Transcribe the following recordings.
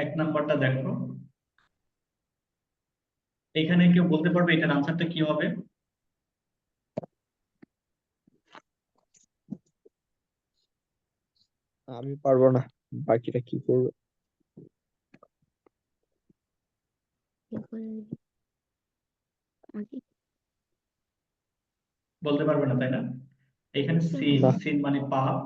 এক নাম্বারটা দেখো, এখানে কেউ বলতে পারবে এটার আনসারটা কি হবে? আমি পারবো না, বাকিটা কি করবো? বলতে পারবে না, তাই না? এখানে সিন, না। সিন মানে পাপ,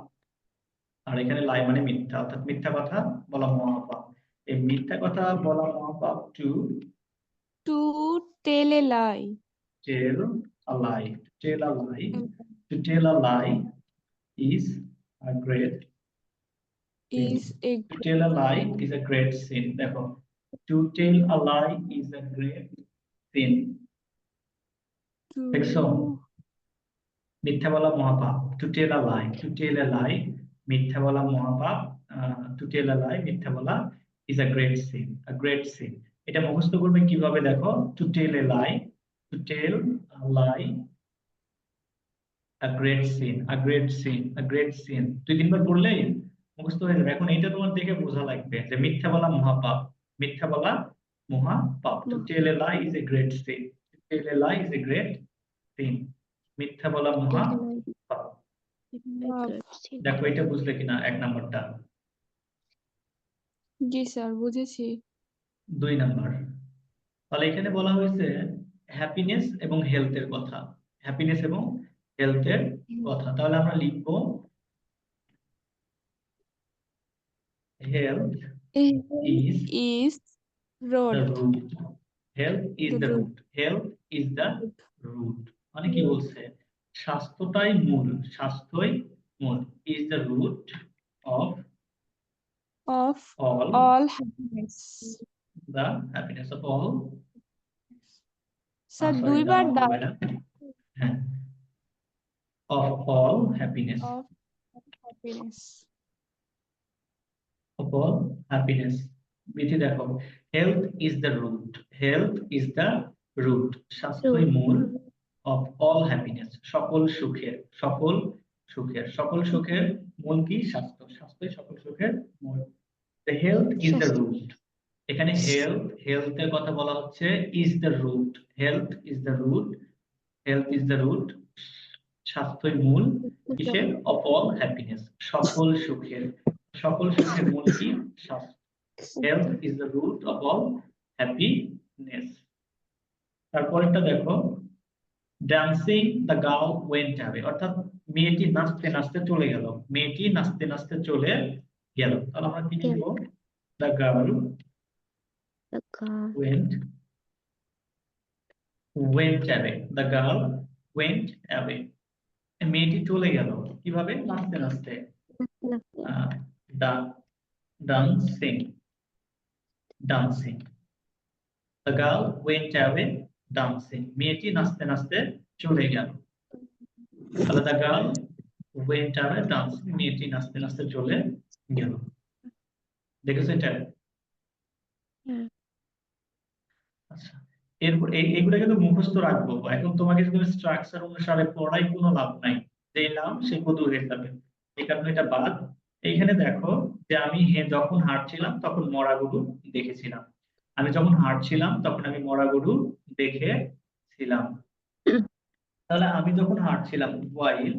আর এখানে লাই মানে মিথ্যা, অর্থাৎ মিথ্যা কথা বলা মহাপাপ। এই মিথ্যা কথা বলা মহাপাপ, to To tell a lie. Tell a lie, tell a lie, to tell a lie is a great sin. Is a To tell a lie is a great sin. দেখো, to tell a lie is a great sin. দেখছো, to মিথ্যা বলা মহাপাপ। To tell a lie, to tell a lie, মিথ্যা বলা মহাপাপ। To tell a lie, মিথ্যা বলা is a great sin, a great sin. এটা মুখস্থ করবে কিভাবে দেখো, to tell a lie, to tell a lie, a great sin, a great sin, a great sin. দুই তিনবার পড়লেই মুখস্থ হয়ে যাবে। এখন এইটা তোমার দেখে বোঝা লাগবে যে মিথ্যা বলা মহাপাপ, মিথ্যা বলা মহাপাপ। To tell a lie is a great sin, to tell a lie is a great sin, মিথ্যা বলা মহাপাপ। দেখো এটা বুঝলে কিনা এক নাম্বারটা। জি স্যার, বুঝেছি। দুই নাম্বার, তাহলে এখানে বলা হয়েছে হ্যাপিনেস এবং হেলথের কথা, হ্যাপিনেস এবং হেলথের কথা। তাহলে আমরা লিখবো health is Is the road. root. Health is The the root. root. Health is the root. মানে কি বলছে, স্বাস্থ্যটাই মূল, স্বাস্থ্যই মূল। is the root of Of all all happiness. the happiness of all, sir sorry দুইবার হবে না, হ্যাঁ, of all happiness, of happiness. of all happiness। বিধি দেখো, health is the root, health is the root, স্বাস্থ্যই মূল, of all happiness, সকল সুখের, সকল সুখের, সকল সুখের মূল কি? স্বাস্থ্য, স্বাস্থ্যই সকল সুখের মূল। the health is the root, এখানে হেলথ, হেলথের কথা বলা হচ্ছে is the root, health is the root, health is the root, স্বাস্থ্যই মূল কিসের? of all happiness, সকল সুখের, সকল সুখের মূল কি? স্বাস্থ্য। health is the root of all happiness। তারপরেরটা দেখো, dancing the girl went away, অর্থাৎ মেয়েটি নাচতে নাচতে চলে গেল, মেয়েটি নাচতে নাচতে চলে গেল। তাহলে আমরা কি লিখবো? The girl went, went away, the girl went away, মেয়েটি চলে গেল কিভাবে? নাচতে নাচতে, dancing, dancing, the girl went away dancing, মেয়েটি নাচতে নাচতে চলে গেল। তাহলে the girl went away dancing, মেয়েটি নাচতে নাচতে চলে গেল। দেখেছো এটা? আচ্ছা, এরপর এইগুলো কিন্তু মুখস্থ রাখবো। এখন তোমাকে যদি স্ট্রাকচার অনুসারে পড়াই কোনো লাভ নাই, যে নাম সে কদু হয়ে যাবে, এই কারণে এটা বাদ। এইখানে দেখো যে আমি যখন হাঁটছিলাম তখন মরা গরু দেখেছিলাম, আমি যখন হাঁটছিলাম তখন আমি মরা গরু দেখেছিলাম। তাহলে আমি যখন হাঁটছিলাম, while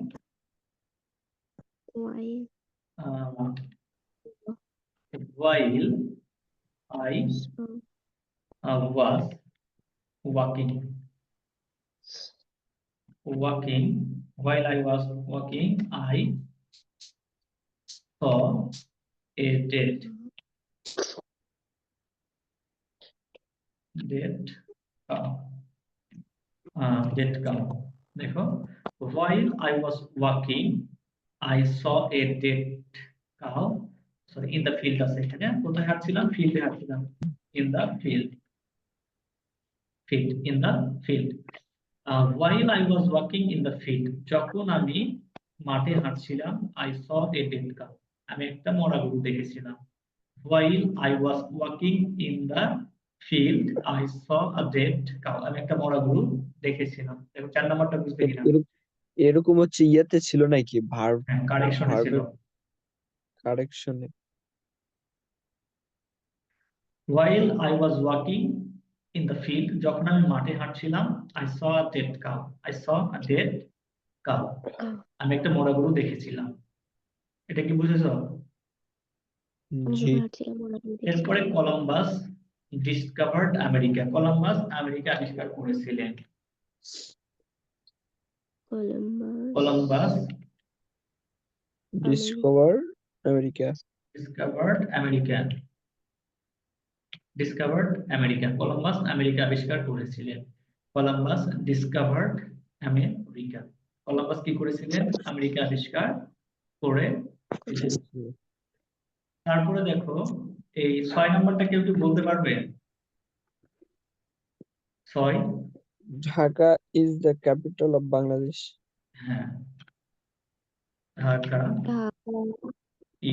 while I was walking, walking, while I was walking, I saw a dead cow, dead cow। দেখো, while I was walking, I saw a dead cow, sorry, in the field আছে এখানে, কোথায় হাঁটছিলাম? ফিল্ডে হাঁটছিলাম, in the field, field, in the field। while I was walking in the field, যখন আমি মাঠে হাঁটছিলাম, I saw a dead cow, আমি একটা মরা গরু দেখেছিলাম। while I was walking in the field, I saw a dead cow, আমি একটা মরা গরু দেখেছিলাম। দেখো 4 নাম্বারটা বুঝতে কিনা? এরকম হচ্ছে ইয়াতে ছিল নাকি, ভার্ব, হ্যাঁ, কারেকশনে ছিল। ভার্বের কারেকশনে? while I was walking in the field, যখন আমি মাঠে হাঁটছিলাম, I saw a dead cow. I saw a dead cow. আমি একটা মরা গরু দেখেছিলাম। এটা কি বুঝেছো? আমি জি। যখন হাঁটছিলাম ওরা এরপরে Columbus discovered America. Columbus America আবিষ্কার করেছিলেন। Columbus discover America. Discovered America. Discovered America. Columbus America আবিষ্কার করেছিলেন। Columbus discovered America. কলম্বাস কি করেছিলেন? আমেরিকা আবিষ্কার করেছিলেন। তারপরে দেখো এই 6 নম্বরটা কেউ কি বলতে পারবে? 6। Dhaka is the capital of Bangladesh. হ্যাঁ, Dhaka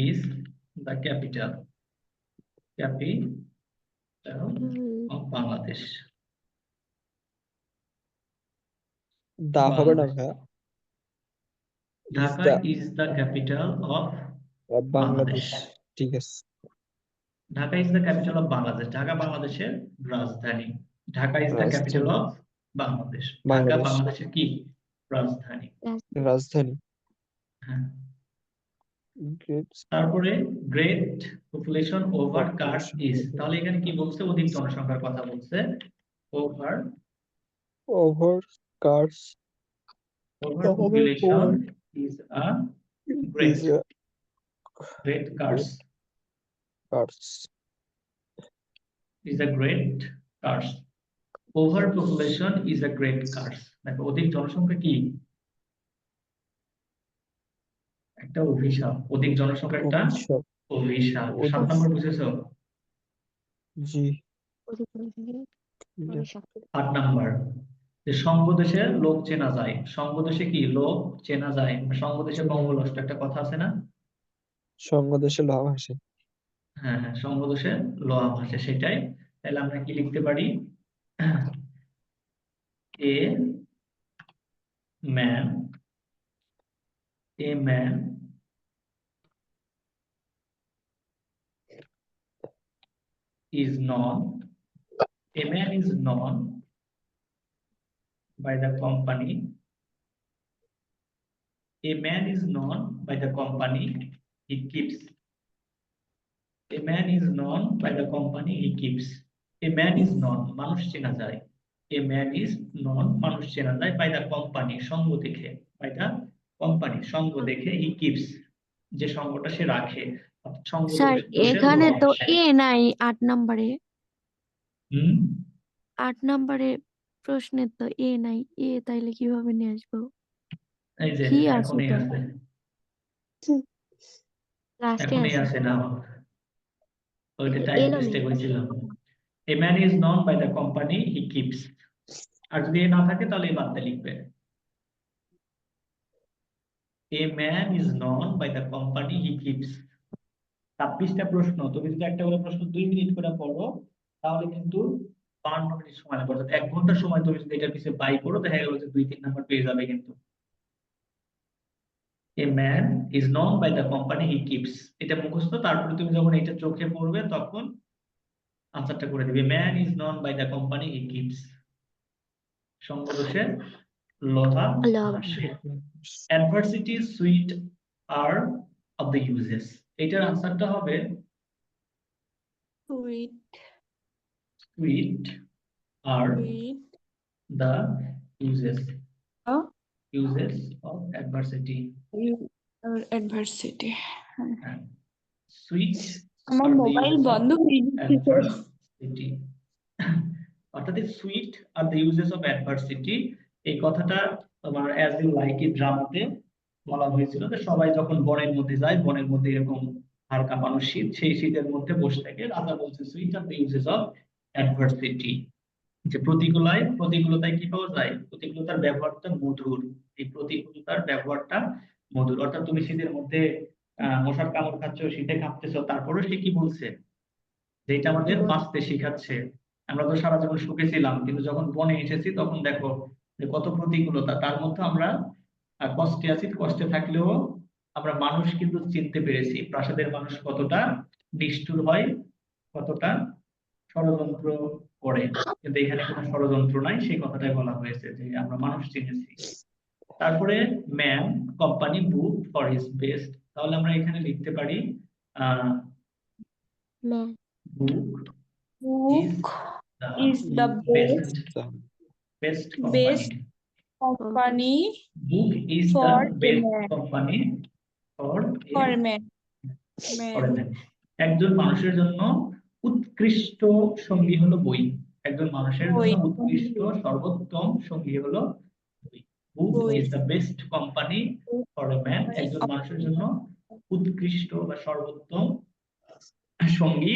is the capital of Bangladesh. দা হবে না বাংলাদেশ। ভাইয়া। Dhaka is the capital of Bangladesh. Bangladesh. ঠিক আছে। Dhaka is the capital of Bangladesh. Dhaka বাংলাদেশের রাজধানী। Dhaka is the capital of Bangladesh. Dhaka Bangladesh. বাংলাদেশের কি? রাজধানী। রাজধানী। হ্যাঁ। গ্রেট। তারপরে great population over curse is. তাহলে এখানে কি বলছে? অধিক জনসংখ্যার কথা বলছে। Over curse population is a great curse. Is a great curse. Overpopulation is a great curse. দেখো অধিক জনসংখ্যা কি? একটা অভিশাপ। অধিক জনসংখ্যা একটা অভিশাপ। 7 নম্বর বুঝেছো? জি। 8 নম্বর যে সঙ্গদেশে লোক চেনা যায়। সঙ্গদেশে কি লোক চেনা যায়? সঙ্গদেশে বঙ্গলষ্ট একটা কথা আছে না? সঙ্গদেশে লোহা ভাসে। হ্যাঁ হ্যাঁ, সঙ্গদেশে লোহা ভাসে, সেটাই। তাহলে আমরা কি লিখতে পারি? A man is known by the company. A man is known by the company he keeps. A man is known by the company he keeps. A man is known, মানুষ চেনা যায়। A man is known, মানুষ চেনা যায় by the company, সঙ্গ দেখে। by the company, সঙ্গ দেখে he keeps, যে সঙ্গটা সে রাখে। স্যার এখানে তো এ নাই 8 নম্বরে। 8 নম্বরে প্রশ্নের তো এ নাই। এ তাইলে কিভাবে নিয়ে আসবো? এই যে কি আছে এখনই তো? আছে। লাস্টে এখনই আছে। আছে না, ওইটা টাইপ মিস্টেক হয়েছিল। A man is known by the company he keeps. আর যদি না থাকে তাহলে এই বাদটা লিখবে। A man is known by the company he keeps. 26টা প্রশ্ন, তুমি যদি একটা করে প্রশ্ন 2 মিনিট করে পড়ো তাহলে কিন্তু 52 মিনিট সময় লাগবে। অর্থাৎ 1 ঘন্টা সময় তুমি যদি এটার পিছে বাই করো দেখা গেল যে 2-3 নাম্বার পেয়ে যাবে। কিন্তু A man is known by the company he keeps, এটা মুখস্থ। তারপরে তুমি যখন এটা চোখে পড়বে তখন আনসারটা করে দিবে। Man is known by the company he keeps. সঙ্গদোষে লোহা ভাসে। Adversity sweet are of the uses. এটার আনসারটা হবে sweet are the uses. Uses of adversity. adversity. Sweet আমার are the mobile uses of বন্ধ হয়ে গেছে। adversity. অর্থাৎ sweet are the uses of adversity, এই কথাটা তোমার as you like it ড্রামাতে বলা হয়েছিল যে সবাই যখন বনের মধ্যে যায়, বনের মধ্যে এরকম হাড় কাঁপানো শীত, সেই শীতের মধ্যে বসে থাকে। রাজা বলছে sweet are the uses of adversity, যে প্রতিকূলতায় কি পাওয়া যায়? প্রতিকূলতার ব্যবহারটা মধুর। এই প্রতিকূলতার ব্যবহারটা মধুর। অর্থাৎ তুমি শীতের মধ্যে মশার কামড় খাচ্ছ, শীতে কাঁপতেছো, তারপরে সে কি বলছে? যে এটা আমাদের বাঁচতে শিখাচ্ছে। আমরা তো সারা জীবন সুখে ছিলাম, কিন্তু যখন বনে এসেছি তখন দেখো যে কত প্রতিকূলতা। তার মধ্যে আমরা কষ্টে আছি। কষ্টে থাকলেও আমরা মানুষ কিন্তু চিনতে পেরেছি। প্রাসাদের মানুষ কতটা নিষ্ঠুর হয়, কতটা ষড়যন্ত্র করে, কিন্তু এখানে কোনো ষড়যন্ত্র নাই, সেই কথাটাই বলা হয়েছে যে আমরা মানুষ চিনেছি। তারপরে man company book for his best, তাহলে আমরা এখানে লিখতে পারি man book is Book the is the best the best best company. company book is the for a best man. Company for For a man. Man. একজন মানুষের জন্য উৎকৃষ্ট সঙ্গী হলো বই। একজন মানুষের জন্য বই। উৎকৃষ্ট সর্বোত্তম সঙ্গী হলো বই। বুক বই। Is the best company for a man. একজন of- মানুষের জন্য উৎকৃষ্ট বা সর্বোত্তম সঙ্গী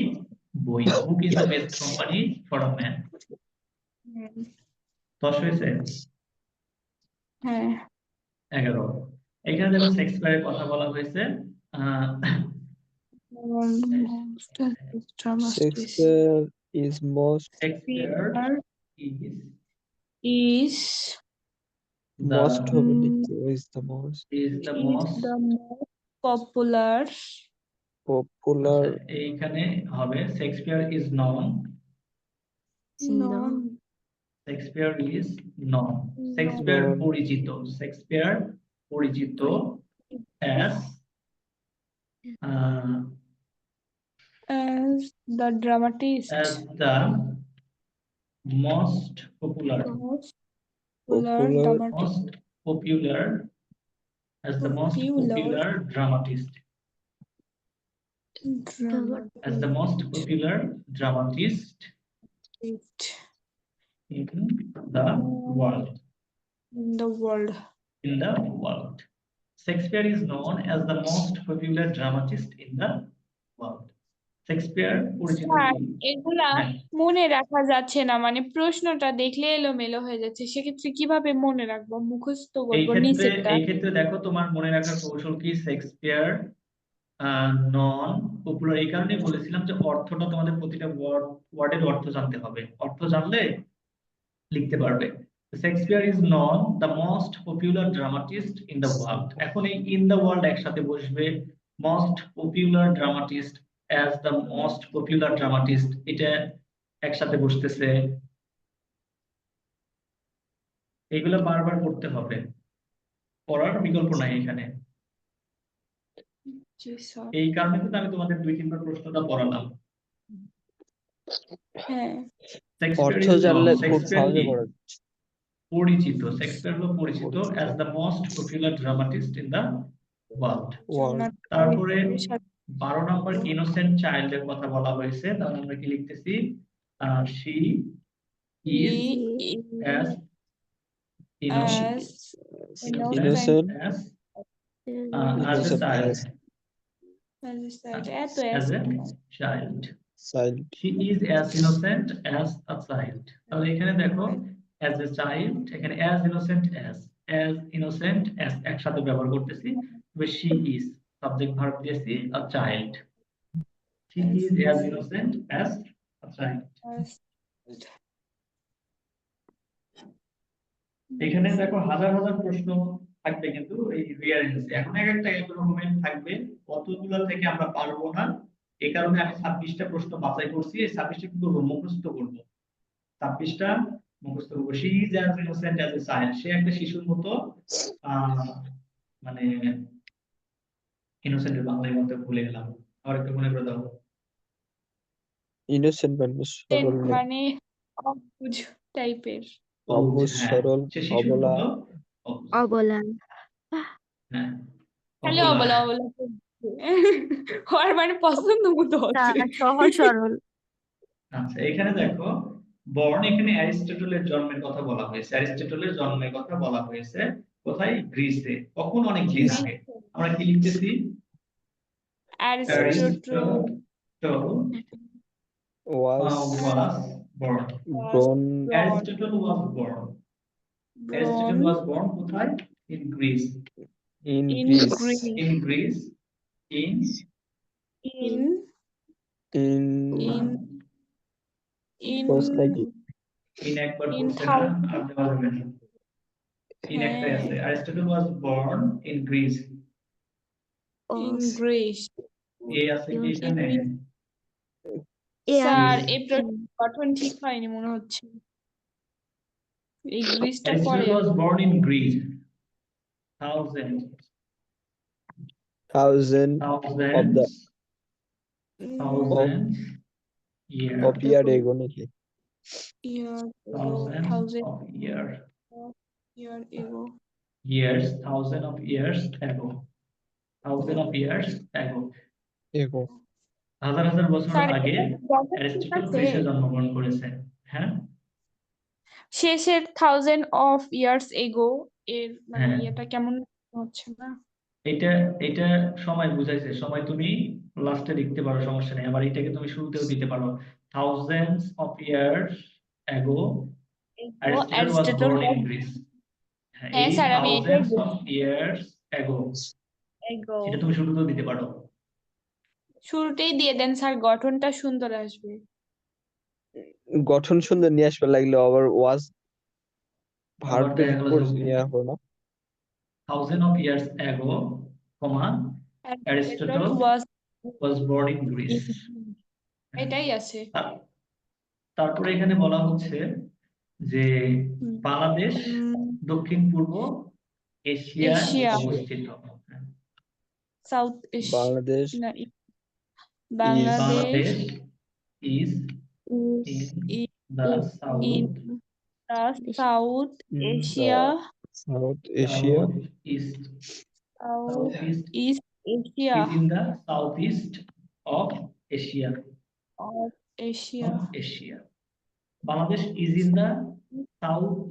বই। Book is the best company for a man. man. 10 হয়েছে? হ্যাঁ 11। এখানে দেখো শেক্সপিয়ারের কথা বলা হয়েছে। Shakespeare is most Shakespeare is the হবে লিখতে, is the most is the most the most popular popular আচ্ছা, এইখানে হবে Shakespeare is non. known Shakespeare is non. Shakespeare known পরিচিত। শেক্সপিয়ার পরিচিত as as the dramatist as the most popular most Popular. dramatist most popular as the most popular dramatist as the most popular dramatist in the world. in the world. In the world. Shakespeare is known as the most popular dramatist in the world. Shakespeare পরিচিত sir, কি? এগুলা হ্যাঁ, মনে রাখা যাচ্ছে না, মানে প্রশ্নটা দেখলে এলোমেলো হয়ে যাচ্ছে, সেক্ষেত্রে কিভাবে মনে রাখবো? মুখস্থ এই করবো ক্ষেত্রে নিচেরটা? এই ক্ষেত্রে দেখো তোমার মনে রাখার কৌশল কি? শেক্সপিয়ার নন পপুলার, এই কারণে বলেছিলাম যে অর্থটা তোমাদের প্রতিটা ওয়ার্ডের অর্থ জানতে হবে। অর্থ জানলে লিখতে পারবে। Shakespeare is non the most popular dramatist in the world. এখন এই ইন দ্য ওয়ার্ল্ড একসাথে বসবে, most popular dramatist as the most popular dramatist, এটা একসাথে বসতেছে। এগুলো বারবার করতে হবে, পড়ার বিকল্প নাই এখানে। জি স্যার। এই কারণে কিন্তু আমি তোমাদের 2-3 বার প্রশ্নটা পড়ালাম। হ্যাঁ শেক্সপিয়ার অর্থ ইজ নন, জানলে খুব শেক্সপিয়ার সহজে কি? পড়া যাচ্ছে। পরিচিত। শেক্সপিয়ার হলো পরিচিত পরিচিত। As the most popular dramatist in the world. World. তারপরে 12 নম্বর ইনোসেন্ট চাইল্ডের কথা বলা হয়েছে, তাহলে আমরা কি লিখতেছি? She is as Innocent as as a child. এত As a child. She is as innocent as a child. তাহলে এখানে দেখো as a child, এখানে as innocent as একসাথে ব্যবহার করতেছি। তবে she is সাবজেক্ট ভার্ব দিয়েছি a child. She is as innocent as a child. এখানে দেখো হাজার হাজার প্রশ্ন থাকবে, কিন্তু এই রিয়ারেন্স এখন এক একটা এক রকমের থাকবে। কতগুলো থেকে আমরা পারবো না, এই কারণে আমি 26টা প্রশ্ন বাছাই করছি। এই 26টা কি করবো? মুখস্থ করবো। 26টা মুখস্থ করবো। She is as innocent as a child, সে একটা শিশুর মতো মানে ইনোসেন্টের বাংলায় মতো ভুলে গেলাম, আর একটু মনে করে দাও। innocent মানে সরল না, মানে অবুঝ টাইপের। অবুঝ হ্যাঁ, সরল সে শিশুর অবলা। মতো অবুঝ। অবলা। হ্যাঁ, খালি অবলা। অবলা অবলা ওর মানে পছন্দ মতো হচ্ছে। সহজ সরল। আচ্ছা, এখানে দেখো বর্ন, এখানে অ্যারিস্টটলের জন্মের কথা বলা হয়েছে। অ্যারিস্টটলের জন্মের কথা বলা হয়েছে কোথায়? গ্রিসে। কখন? অনেক দিন আগে। আমরা কি লিখতেছি? Aristotle was was born. born Aristotle was born. Aristotle was born কোথায়? In Greece. in in Greece. Greece. In Greece. In in First like in একবার in পড়ছে না, আর দেওয়া যাবে না। In একটা হ্যাঁ, আছে। Aristotle was born in Greece. in Greece. এ আছে কি এখানে? এ আর স্যার Greece. এই প্রশ্ন গঠন ঠিক হয়নি মনে হচ্ছে, এই গ্রিসটা পরে Aristotle was আসবে। born in Greece. Thousands thousand of the thousands years. of year ago নাকি ইয়ার Thousands থাউজেন্ড of years. ইয়ার এগো Years, thousand of years ago. Thousand of years ago. ago হাজার হাজার বছর স্যার আগে গঠন ঠিক অ্যারিস্টটল আছে, গ্রিসে জন্মগ্রহণ করেছেন। হ্যাঁ, শেষের থাউজেন্ড অফ ইয়ার্স এগো এর মানে হ্যাঁ। ইয়েটা কেমন হচ্ছে না? এটা এটা সময় বুঝাইছে, সময় তুমি লাস্টে লিখতে পারো, সমস্যা নেই। আবার এটাকে তুমি শুরুতেও দিতে পারো। Thousands of years ago Aristotle was Aristotle born in Greece. হ্যাঁ, হ্যাঁ এই স্যার আমি এটাই থাউজেন্ডস অফ ইয়ার্স অ্যাগো এগো এটা তুমি শুরুতেও দিতে পারো। শুরুতেই দিয়ে দেন স্যার, গঠনটা সুন্দর আসবে। গঠন সুন্দর নিয়ে আসবে লাগলে আবার ওয়াজ আবার ভার্বটা দেখা গেল পরে নিয়ে আসবো না thousand of years ago, comma Aristotle Aristotle was was born in Greece. এটাই আছে। তারপরে এখানে বলা হচ্ছে যে বাংলাদেশ দক্ষিণ পূর্ব এশিয়ায় এশিয়া। অবস্থিত। সাউথ এশিয়া বাংলাদেশ না Bangladesh Bangladesh is is in the south in the South Asia, south Asia southeast Southeast is Asia in the southeast of Asia. of Asia. Asia. Bangladesh is in the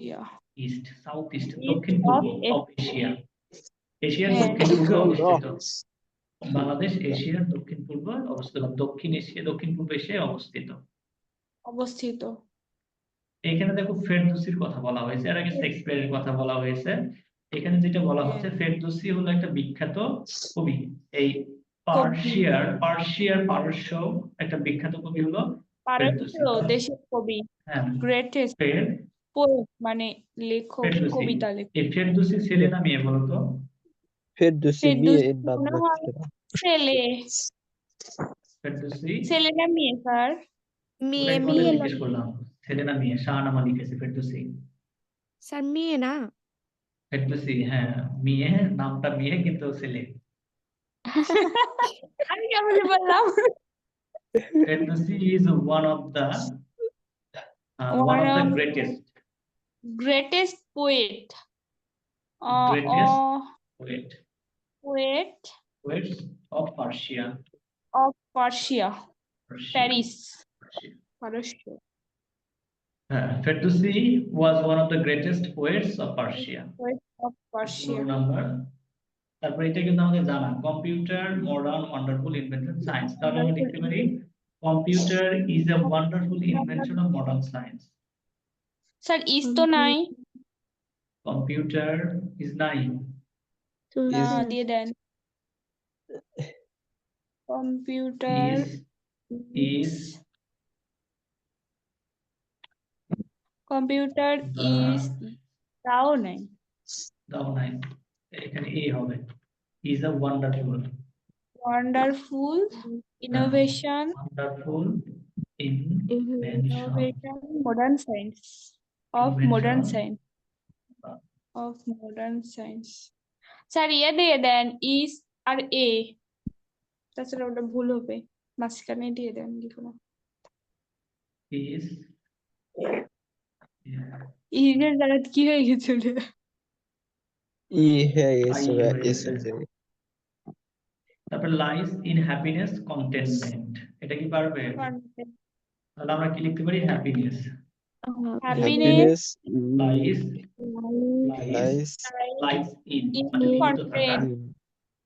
Yeah. southeast East দক্ষিণ পূর্ব of of Asia. এশিয়ার হ্যাঁ। দক্ষিণ পূর্বে অবস্থিত। বাংলাদেশ এশিয়ার দক্ষিণ পূর্বে অবস্থিত, বা দক্ষিণ এশিয়া দক্ষিণ পূর্ব এশিয়ায় অবস্থিত। অবস্থিত। এখানে দেখো ফেরদৌসির কথা বলা হয়েছে, এর আগে শেক্সপিয়ারের কথা বলা হয়েছে। এখানে যেটা বলা হচ্ছে ফেরদৌসি হলো একটা বিখ্যাত কবি। এই পারস্য একটা বিখ্যাত কবি হলো ফেরদৌসি। পারস্য দেশের কবি, হ্যাঁ, গ্রেটেস্ট ফের- পোয়েট মানে লেখক, ফেরদৌসি। কবিতা লেখক। এই ফেরদৌসি ছেলে না মেয়ে বলতো? ফেরদৌসি ফেরদৌসি মেয়ের নাম মনে হয় রাখছে না ছেলে, ফেরদৌসি ছেলে না মেয়ে স্যার? মেয়ে ওটাই মেয়ে জিজ্ঞেস করলাম, ছেলে না মেয়ে? শাহনামা লিখেছে ফেরদৌসি। স্যার মেয়ে না ফেরদৌসি, হ্যাঁ মেয়ে, নামটা মেয়ে কিন্তু ছেলে। আমি কেমন বললাম? Ferdowsi is one of the greatest greatest poet greatest poets of Persia. of Persia, Paris, Persia. Ferdowsi was one of the greatest poets of Persia. Poet of Persia. Number. তারপরে এটা কিন্তু আমাদের জানা, computer modern wonderful invention science. তাহলে আমরা লিখতে পারি computer is a wonderful invention of modern science. Sir is তো নাই, কম্পিউটার ইজ নাই। না দিয়ে দেন। কম্পিউটার is কম্পিউটার ইজ তাও নাই, দাও নাই, এখানে এ হবে। is a wonderful wonderful innovation wonderful invention modern science of modern Invention. science of modern science. Sir ইয়ে দিয়ে দেন ইস আর এ, তাছাড়া ওটা ভুল হবে, মাঝখানে দিয়ে দেন লিখুন। is ইজের দ্বারা কি হয়ে গেছিল? ই হয়ে গেছে I হয়ে এস গেছে। তারপর লাইস ইন হ্যাপিনেস কন্টেনমেন্ট, এটা কি পারবে? তাহলে আমরা কি লিখতে পারি? Happiness happiness happiness lies lies in মানে নিহিত থাকা,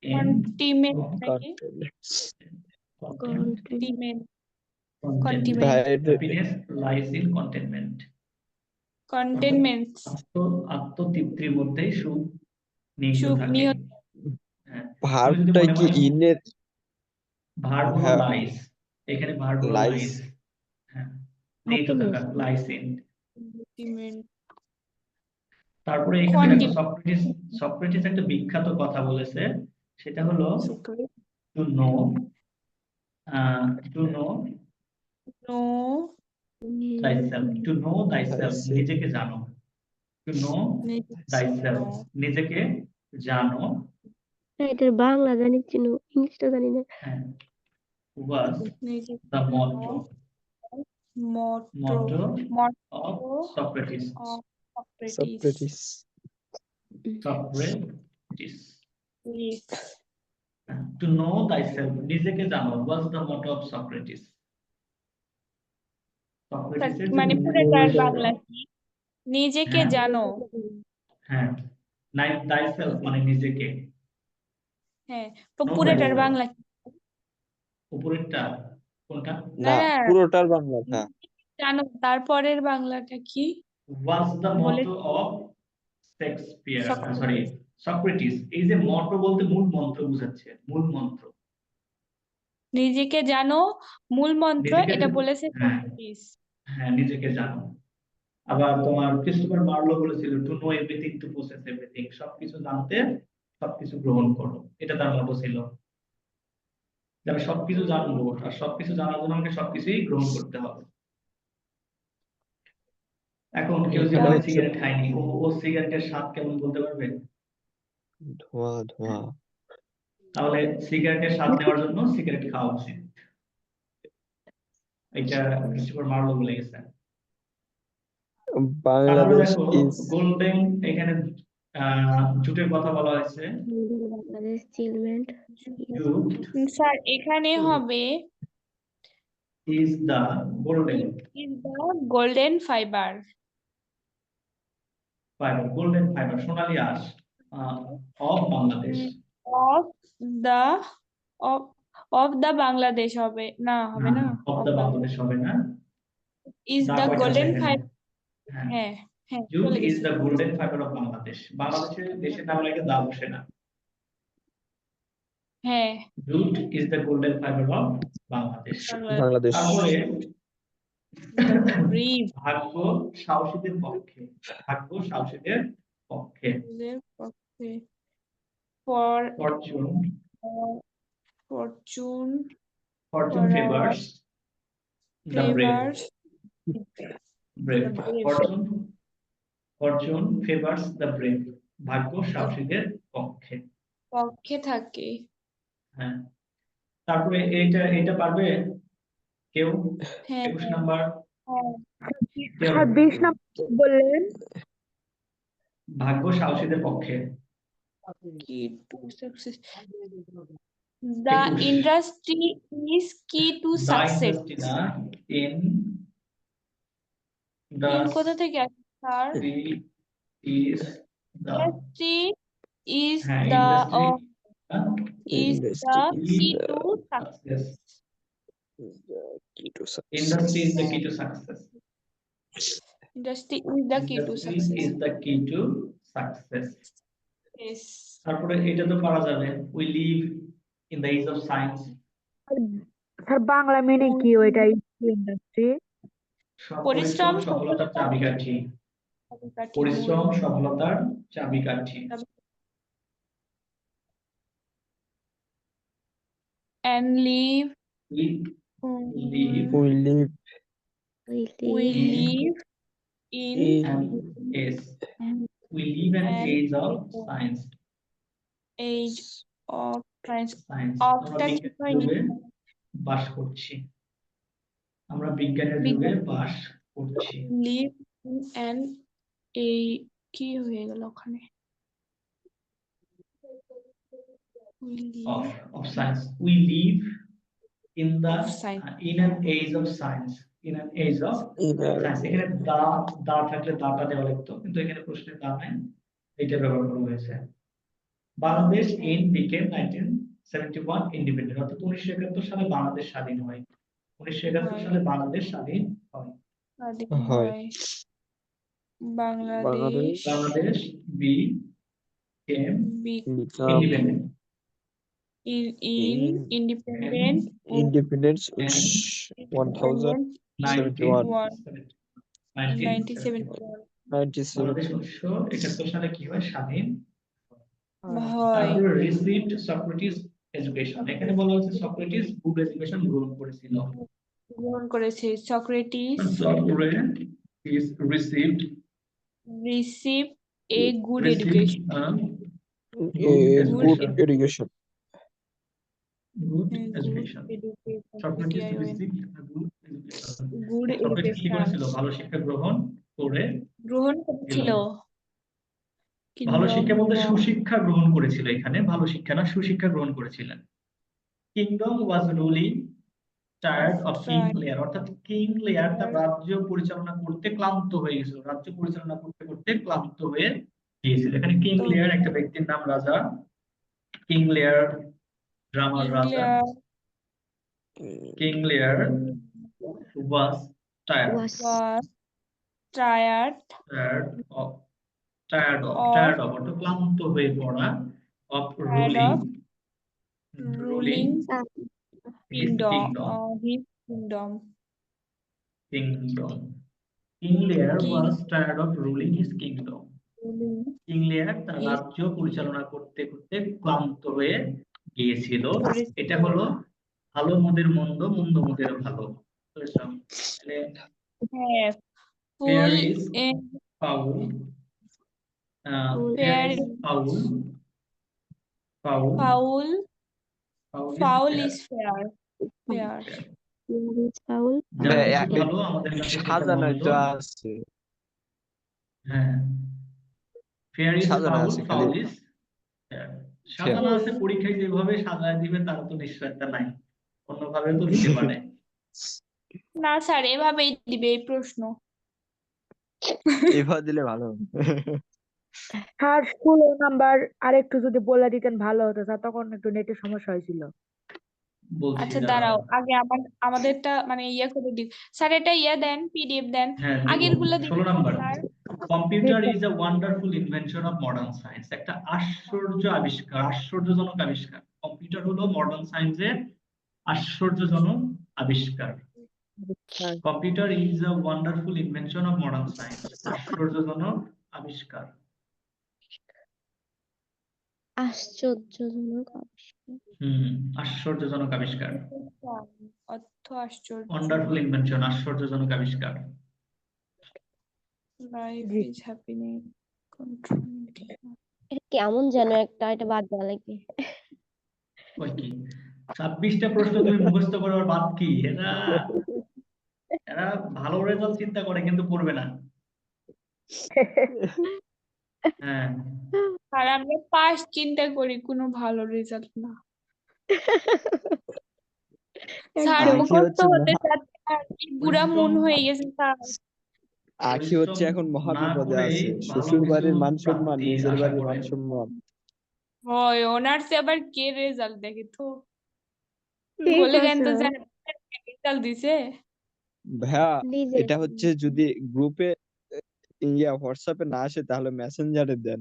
কন্টিমেন্ট নাকি content contentment happiness lies in contentment. Contentment আত্মতৃপ্তির মধ্যেই সুখ নিহিত সুখ থাকে। নিহিত। হ্যাঁ, ভার্বটা কি ইনের ভার্ব হলো হ্যাঁ। লাইস, এখানে ভার্ব হলো Lies. লাইস। হ্যাঁ, নিহিত থাকা, লাইস ইন। তারপরে এখানে দেখো সক্রেটিস একটা বিখ্যাত কথা বলেছে, সেটা হলো to know know thyself. To know thyself, Thyself. নিজেকে জানো। To know thyself, নিজেকে জানো। হ্যাঁ, এটার বাংলা জানি, চিনো, ইংলিশটা জানি না। হ্যাঁ, was নিজেকে the জানো, motto motto of Socrates. of Socrates. Socrates. Socrates. Yes. To know thyself, নিজেকে জানো, was the motto of Socrates. Socrates এর যে মানে মূল পুরোটার মন্ত্র, বাংলা কি? নিজেকে হ্যাঁ। জানো। হ্যাঁ, thyself মানে নিজেকে। হ্যাঁ, তো Know পুরোটার thyself. বাংলা কি? উপরেরটা কোনটা? না, না, পুরোটার বাংলাটা। জানো, তারপরের বাংলাটা কি? Was the বলে motto of Shakespeare, Socrates. Sorry Socrates. এই যে মটো বলতে মূল মন্ত্র বোঝাচ্ছে, মূল মন্ত্র। নিজেকে জানো মূল মন্ত্র, নিজেকে এটা জানো। বলেছে হ্যাঁ। সক্রেটিস। হ্যাঁ, নিজেকে জানো। আবার তোমার ক্রিস্টোফার মার্লো বলেছিল to know everything to process everything, সবকিছু জানতে সবকিছু গ্রহণ করো, এটা তার মতো ছিল। যে আমি সবকিছু জানবো, আর সবকিছু জানার জন্য আমাকে সবকিছুই গ্রহণ করতে হবে। এখন কেউ এখানে জীবনে হচ্ছে সিগারেট খায়নি, ও সিগারেটের স্বাদ কেমন বলতে পারবে? ধোঁয়া ধোঁয়া। তাহলে সিগারেটের স্বাদ নেওয়ার জন্য সিগারেট খাওয়া উচিত, এটা ক্রিস্টোফার মার্লো বলে গেছে। তারপরে বাংলাদেশ দেখো is গোল্ডেন, এখানে জুটের কথা বলা হয়েছে। বাংলাদেশ চিলমেন্ট জুট স্যার এখানে হবে is the golden is the golden fiber. Fibre, golden fibre, সোনালী আঁশ of Bangladesh. of the of of the Bangladesh হবে না, হবে না, of of the Bangladesh Bangladesh হবে না, is দা the কয়টা আছে golden এখানে? fiber. হ্যাঁ, হ্যাঁ হ্যাঁ জুট চলে ইজ গেছে। The golden fibre of Bangladesh. বাংলাদেশের দেশের নামের আগে দা বসে না। হ্যাঁ, jute is the golden fibre of Bangladesh. Bangladesh. তারপরে breathe ভাগ্য সাহসীদের পক্ষে, ভাগ্য সাহসীদের পক্ষে। for Fortune fortune Fortune favours the brave, favors brave. the brave. Fortune favours the brave, ভাগ্য সাহসীদের পক্ষে। পক্ষে থাকে। হ্যাঁ, তারপরে এটা পারবে কেউ? হ্যাঁ 21 নাম্বার কেউ? 26 নম্বর বললেন। ভাগ্য সাহসীদের পক্ষে। key to success. The 21 industry is key to The success. industry না, in In কোথা the থেকে আসছে sir? is the, Industry is হ্যাঁ, the industry is Industry the is key the to success. key to success. industry is the key to success. Industry is the key to Industry success. is the key to success. Yes. তারপরে এটা তো পারা যাবে, we live in the age of science. Sir Bangla meaning কি ওইটাই industry? পরিশ্রম পরিশ্রম সফলতার চাবিকাঠি। পরিশ্রম সফলতার চাবিকাঠি। and live We live We live we live in an age. We live an age of science. age of science. Science. Of আমরা টা বিজ্ঞানের কি হয়নি? যুগে বাস করছি। আমরা বিজ্ঞানের যুগে বাস করছি। live in an a কি হয়ে গেল ওখানে? We live Of science. We live in the of science. in an age of science. In an age of in a science. এখানে দা থাকলে দাটা দেওয়া লাগতো, কিন্তু এখানে প্রশ্নে দা নাই, এটা ব্যবহার করা হয়েছে। বাংলাদেশ in became 1971 independent, অর্থাৎ 1971 সালে বাংলাদেশ স্বাধীন হয়। 1971 সালে বাংলাদেশ স্বাধীন হয়। স্বাধীন হয়। হয়। Bangladesh Bangladesh became become independent. in in independent independence in independent 1071 1971 97 Bangladesh 1971 সালে কি হয়? স্বাধীন হয়। তারপরে রিসিভড সক্রেটিস এডুকেশন। এখানে বলা হচ্ছে সক্রেটিস গুড এডুকেশন গ্রহণ করেছিল। গ্রহণ করেছে Socrates Socrates received receive a good education a A good good education. education. Good good education. Education Socrates received a good education. Good Socrates কি এডুকেশন করেছিল? ভালো শিক্ষা গ্রহণ করে গ্রহণ করেছিল ভালো শিক্ষা বলতে কিংডম সুশিক্ষা গ্রহণ করেছিল, এখানে ভালো শিক্ষা না সুশিক্ষা গ্রহণ করেছিলেন। Kingdom was ruling tired of king layer, অর্থাৎ কিং লেয়ার তার রাজ্য পরিচালনা করতে ক্লান্ত হয়ে গেছিল, রাজ্য পরিচালনা করতে করতে ক্লান্ত হয়ে গিয়েছিল। এখানে কিং লেয়ার একটা ব্যক্তির নাম, রাজা। কিং লেয়ার ড্রামার রাজা। King layer was tired was tired tired of অর্থাৎ ক্লান্ত হয়ে পড়া, of ruling ruling his kingdom kingdom. King Lear was tired of ruling his kingdom. King layer তার রাজ্য পরিচালনা করতে করতে ক্লান্ত হয়ে গিয়েছিল। এটা হলো ভালো মন্দের মন্দ, মন্দ মন্দের ভালো। তাহলে হ্যাঁ fair full is foul, fair fair is foul, foul, foul foul fair. Is fair fair is foul. যার হ্যাঁ, কিছু ভালো আমাদের কাছে সেটা সাজানো মন্দ। তো আছে। হ্যাঁ, fair is সাজানো foul, আছে, foul খালি is fair. সাজানো আছে, পরীক্ষায় যেভাবে সাজায় দিবে তার তো নিশ্চয়তা নাই, অন্যভাবে তো দিতে পারে। না স্যার এভাবেই দিবে এই প্রশ্ন এভাবে দিলে ভালো হবে। স্যার 16 নাম্বার আরেকটু যদি বলে দিতেন ভালো হতো স্যার, তখন একটু নেটের সমস্যা হয়েছিল। বলছি আচ্ছা দাঁড়াও। দাঁড়াও আগে আমাদেরটা মানে ইয়ে করে দিন স্যার, এটা ইয়ে দেন পিডিএফ দেন হ্যাঁ, আগের গুলো দিন 16 number. Sir. Computer is a wonderful invention of modern science, একটা আশ্চর্যজনক আবিষ্কার। কম্পিউটার হলো মডার্ন সায়েন্সের আশ্চর্যজনক আবিষ্কার। Computer is a wonderful invention of modern science, আশ্চর্যজনক আবিষ্কার। আশ্চর্যজনক আবিষ্কার। আশ্চর্যজনক আবিষ্কার। অর্থ আশ্চর্য ওয়ান্ডারফুল ইনভেনশন, আশ্চর্যজনক আবিষ্কার। Life G. Is happiness control এটা কেমন যেন একটা, এটা বাদ দেওয়া লাগবে। ওই কি 26টা প্রশ্ন তুমি মুখস্থ করার বাদ কি? এরা ভালো রেজাল্ট চিন্তা করে কিন্তু পড়বে না। হ্যাঁ, আর আমরা পাস চিন্তা করি কোনো ভালো রেজাল্ট না স্যার আখি মুখস্থ হচ্ছে হতে চাচ্ছে না, কি বুড়া মন হয়ে গেছে স্যার। আখি হচ্ছে এখন পরিশ্রম না মহাবিপদে করেই আছে। ভালো শ্বশুর বাড়ির কিছু মান সম্মান, প্রাপ্তির নিজের আশা বাড়ির করেন। মান সম্মান। হয় অনার্সে আবার কে রেজাল্ট দেখে তো ঠিক বলে দেন তো আছে। স্যার রেজাল্ট দিছে ভাইয়া, নিজে এটা হচ্ছে যদি গ্রুপে হোয়াটসঅ্যাপে না আসে তাহলে মেসেঞ্জারে দেন।